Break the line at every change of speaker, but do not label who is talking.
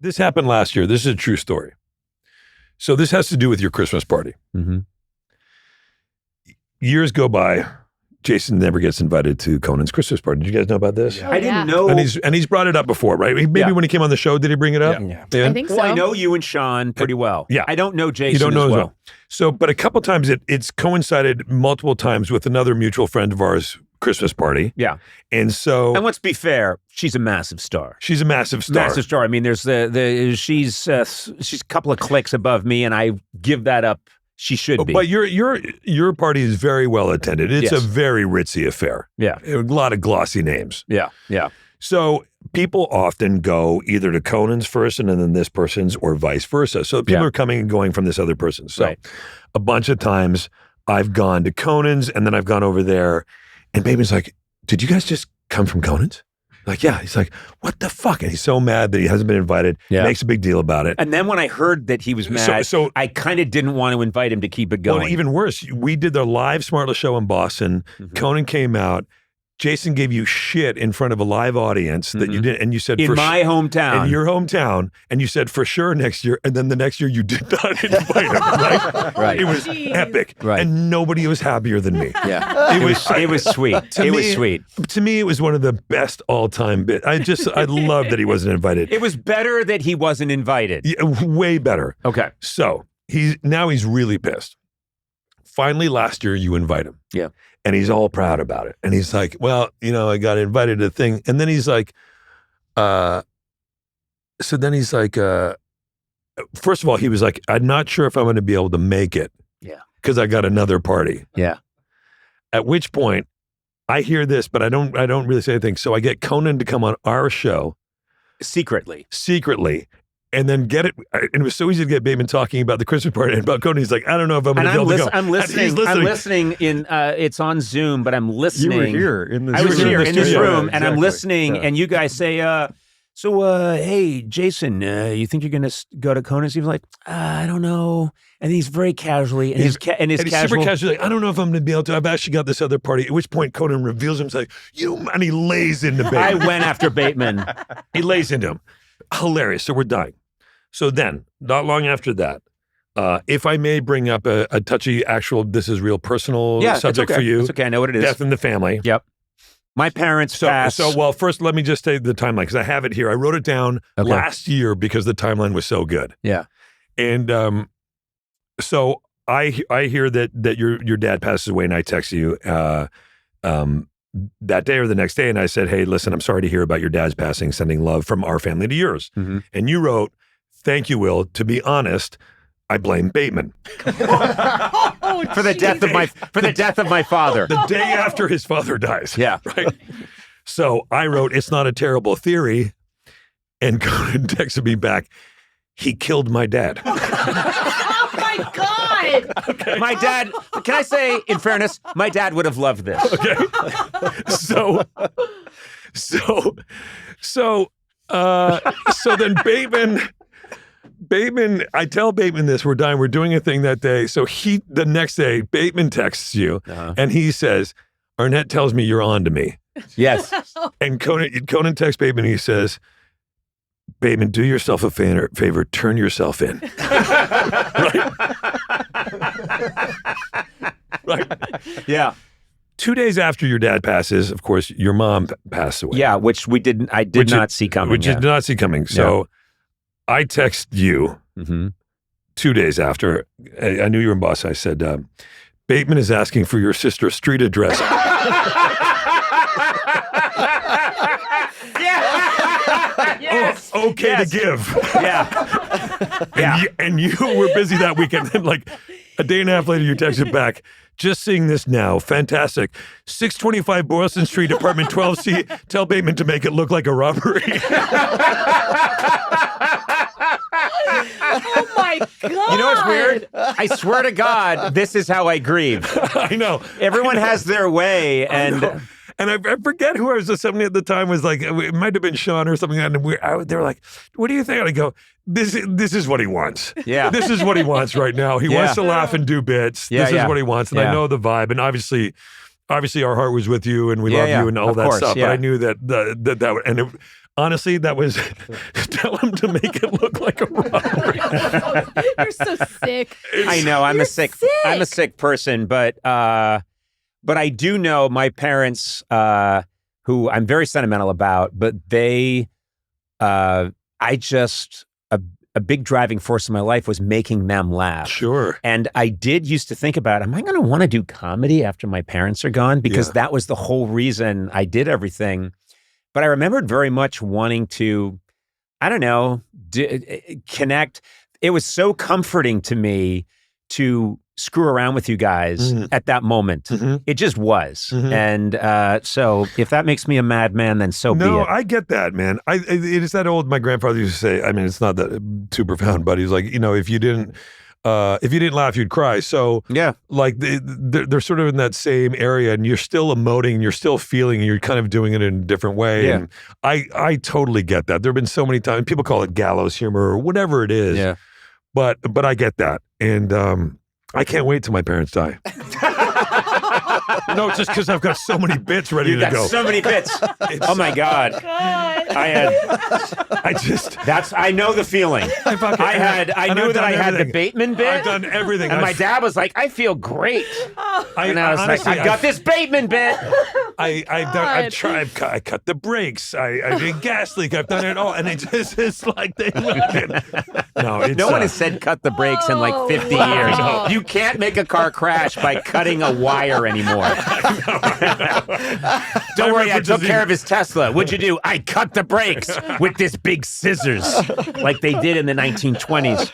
This happened last year. This is a true story. So this has to do with your Christmas party.
Mm-hmm.
Years go by. Jason never gets invited to Conan's Christmas party. Did you guys know about this?
Yeah.
I didn't know.
And he's brought it up before, right? Maybe when he came on the show, did he bring it up?
Yeah.
Dan?
I think so.
Well, I know you and Sean pretty well.
Yeah.
I don't know Jason
You don't know
as well.
So, but a couple times it's coincided multiple times with another mutual friend of ours' Christmas party.
Yeah.
And so
And let's be fair, she's a massissive star.
she's a massive star.
Massive star. I mean, there's she's a couple of clicks above me, and I give that up. She should be.
But your party is very well attended. It's
Yes.
a very ritzy affair.
Yeah.
A lot of glossy names.
Yeah.
So people often go either to Conan's first and then this person's or vice versa. So people
Yeah.
are coming and going from this other person. So
Right.
a bunch of times I've gone to Conan's and then I've gone over there and Bateman's like, did you guys just come from Conan's? Like, yeah. He's like, what the fuck? And he's so mad that he hasn't been invited.
Yeah.
Makes a big deal about it.
And then when I heard that he was mad,
So
I kind of didn't want to invite him to keep it going.
well, even worse, we did the live Smartless show in Boston.
Mhm.
Conan came out. Jason gave you shit in front of a live audience that you didn't, and you said
in
for
my hometown.
in your hometown, and you said for sure next year, and then the next year you did not invite him. Right?
Right.
It was
Jeez.
epic,
Right.
and nobody was happier than me.
Yeah. It was sweet.
To
It was
me-
sweet.
To me, it was one of the best all-time bits. I love that he wasn't invited.
It was better that he wasn't invited.
Yeah, way better.
Okay.
So he's really pissed. Finally, last year you invite him.
Yeah.
And he's all proud about it. And he's like, well, I got invited to the thing. And then he's like, so then he's like, first of all, he was like, I'm not sure if I'm going to be able to make it.
Yeah.
Because I got another party.
Yeah.
At which point I hear this, but I don't really say anything. So I get Conan to come on our show
Secretly.
and then get it. And it was so easy to get Bateman talking about the Christmas party and about Conan. He's like, I don't know if I'm going
And
to be able to go.
I'm listening.
And he's
I'm listening in. It's on Zoom, but I'm listening.
You were here in the
I was
Zoom
here in this
studio.
room, and I'm
Exactly.
listening,
Yeah.
and you guys say, hey, Jason, you think you're going to go to Conan's? He was like, I don't know. And he's very casually, and his
And he's
casual.
super casual, like, I don't know if I'm going to be able to. I've actually got this other party. At which point Conan reveals himself, and he lays into
I
Bateman.
went after Bateman.
He lays into him. Hilarious. So we're dying. So then, not long after that, if I may bring up a touchy, this is real personal
Yeah,
subject
it's okay.
for you.
It's okay. I know what it is.
Death in the family.
Yep. My parents passed.
Well, first let me just say the timeline because I have it here. I wrote it down last year because the timeline was so good.
Yeah.
And so I hear that your dad passes away, and I text you that day or the next day, and I said, "Hey, listen, I'm sorry to hear about your dad's passing. Sending love from our family to yours."
Mm-hmm.
And you wrote, "Thank you, Will. To be honest, I blame Bateman."
for the death of my father.
The day after his father dies.
Yeah.
Right. So I wrote, "It's not a terrible theory," and Conan texted me back, "He killed my dad."
Oh my God!
Okay.
My dad, can I say, in fairness, my dad would have loved this.
Okay. So then Bateman, I tell Bateman this, we're doing a thing that day. So the next day, Bateman texts you and he says, Arnett tells me you're on to me.
Yes.
And Conan texts Bateman and he says, Bateman, do yourself a favor, turn yourself in. Right? Right.
Yeah.
2 days after your dad passes, of course, your mom passed away.
Yeah, which I did not see coming.
Which you did not see coming. So I text you
Mm-hmm.
2 days after. I knew you were in Boston. I said, Bateman is asking for your sister's street address.
Yes.
Oh, okay
Yes.
to give.
Yeah.
And you were busy that weekend. Then like a day and a half later, you texted back, just seeing this now. Fantastic. 625 Boylston Street, apartment 12C. Tell Bateman to make it look like a robbery.
Oh my God!
You know what's weird? I swear to God, this is how I grieve.
I know.
Everyone has their way, and
And I forget who I was with. Somebody at the time was like, it might have been Sean or something. And they were like, what do you think? And I go, this is what he wants.
Yeah.
This is what he wants right now. He wants to laugh and do bits.
Yeah,
This is what he wants. And I
Yeah.
know the vibe. And obviously our heart was with you and we love you and all that
course,
stuff.
yeah.
But I knew that honestly, that was tell him to make it look like a robbery.
You're so sick.
I know I'm
You're
a sick person, but I do know my parents, who I'm very sentimental about, but they, a big driving force in my life was making them laugh.
Sure.
And I did used to think about, am I going to want to do comedy after my parents are gone? Because that was the whole reason I did everything. But I remembered very much wanting to, I don't know, connect. It was so comforting to me to screw around with you guys at that moment. It just was. And so if that makes me a madman, then so be it.
No, I get that, man. It is that old, my grandfather used to say, I mean, it's not that too profound, but he's like, if you didn't laugh, you'd cry. So
yeah,
like they're sort of in that same area, and you're still emoting, you're still feeling, and you're kind of doing it in a different way.
Yeah.
And I totally get that. There've been so many times people call it gallows humor or whatever it is.
Yeah.
But I get that. And I can't wait till my parents die. No, just because I've got so many bits ready to go.
So many bits. Oh my God. I know the feeling. I knew that I had the Bateman bit.
I've done everything.
And my dad was like, I feel great. And I was
honestly,
like, I got this Bateman bit.
I've tried. I cut the brakes. I did gas leak. I've done it all, and it's like they look at. No
one has said cut the brakes in like 50 years. You can't make a car crash by cutting a wire anymore. Don't worry, I took care of his Tesla. What'd you do? I cut the brakes with this big scissors, like they did in the 1920s.